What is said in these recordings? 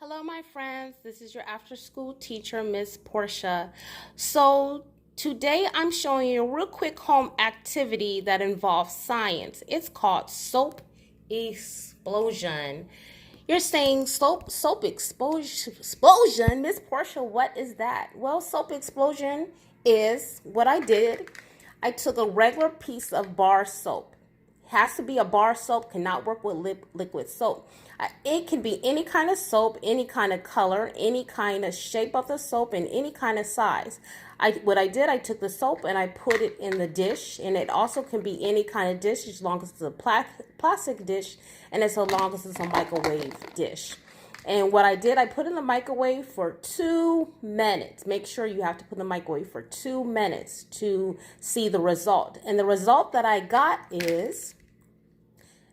Hello, my friends. This is your after school teacher, Miss Portia. So today I'm showing you a real quick home activity that involves science. It's called soap explosion. You're saying soap explosion, Miss Portia, what is that? Well, soap explosion is what I did. I took a regular piece of bar soap. Has to be a bar soap, cannot work with liquid soap. It can be any kind of soap, any kind of color, any kind of shape of the soap, and any kind of size. What I did, I took the soap and I put it in the dish, and it also can be any kind of dish as long as it's a plastic dish, and as long as it's a microwave dish. And what I did, I put in the microwave for 2 minutes. Make sure you have to put in the microwave for 2 minutes to see the result. And the result that I got is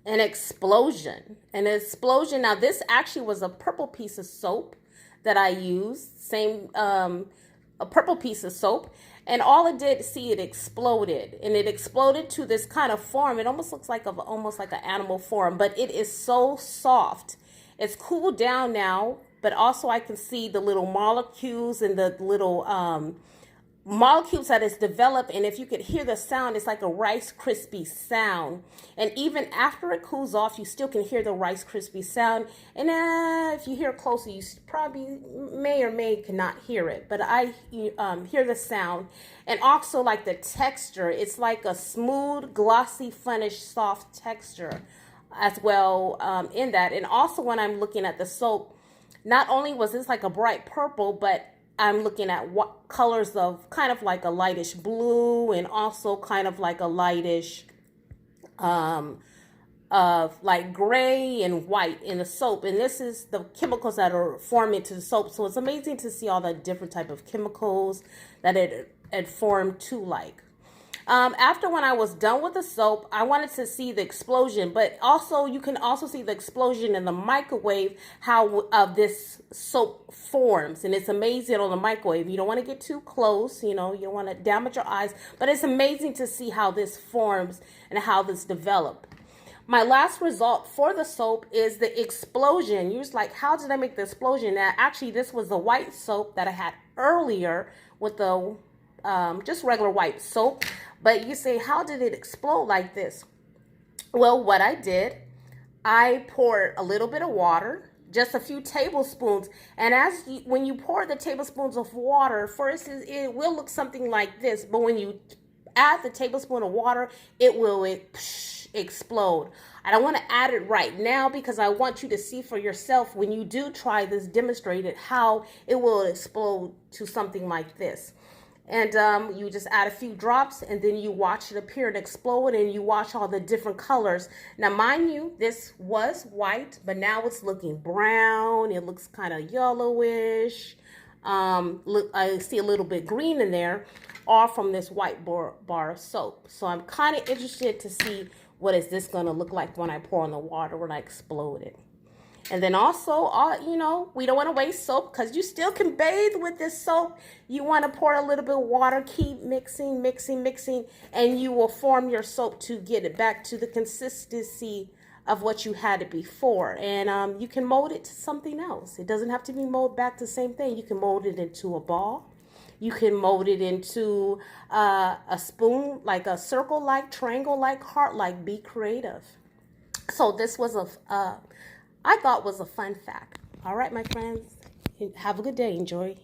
an explosion. An explosion. Now, this actually was a purple piece of soap that I used. A purple piece of soap. And all it did, see, it exploded. And it exploded to this kind of form. It almost looks like almost like an animal form. But it is so soft. It's cooled down now. But also I can see the little molecules and the little molecules that is developed, and if you could hear the sound, it's like a Rice Krispie sound. And even after it cools off, you still can hear the Rice Krispie sound. And if you hear closer, you probably may or may cannot hear it, but I hear the sound. And also like the texture, it's like a smooth, glossy, funish, soft texture as well in that. And also when I'm looking at the soap, not only was this like a bright purple, but I'm looking at what colors of kind of like a lightish blue, and also kind of like a lightish of like gray and white in the soap. And this is the chemicals that are forming to the soap. So it's amazing to see all the different type of chemicals that it formed to like. After when I was done with the soap, I wanted to see the explosion, but also you can also see the explosion in the microwave, how this soap forms. And it's amazing on the microwave. You don't want to get too close, you don't want to damage your eyes, but it's amazing to see how this forms and how this developed. My last result for the soap is the explosion. You're just like, how did I make the explosion? Now, actually, this was the white soap that I had earlier with the just regular white soap. But you say, how did it explode like this? Well, what I did, I poured a little bit of water, just a few tablespoons. And when you pour the tablespoons of water, first it will look something like this. But when you add the tablespoon of water, it will explode. I don't want to add it right now because I want you to see for yourself when you do try this, demonstrate it, how it will explode to something like this. And you just add a few drops, and then you watch it appear and explode, and you watch all the different colors. Now, mind you, this was white, but now it's looking brown. It looks kind of yellowish. I see a little bit green in there, all from this white bar of soap. So I'm kind of interested to see what is this going to look like when I pour in the water when I explode it. And then also, we don't want to waste soap because you still can bathe with this soap. You want to pour a little bit of water, keep mixing, and you will form your soap to get it back to the consistency of what you had it before. And you can mold it to something else. It doesn't have to be molded back to the same thing. You can mold it into a ball. You can mold it into a spoon, like a circle-like, triangle-like, heart-like. Be creative. So this was I thought was a fun fact. All right, my friends, have a good day. Enjoy.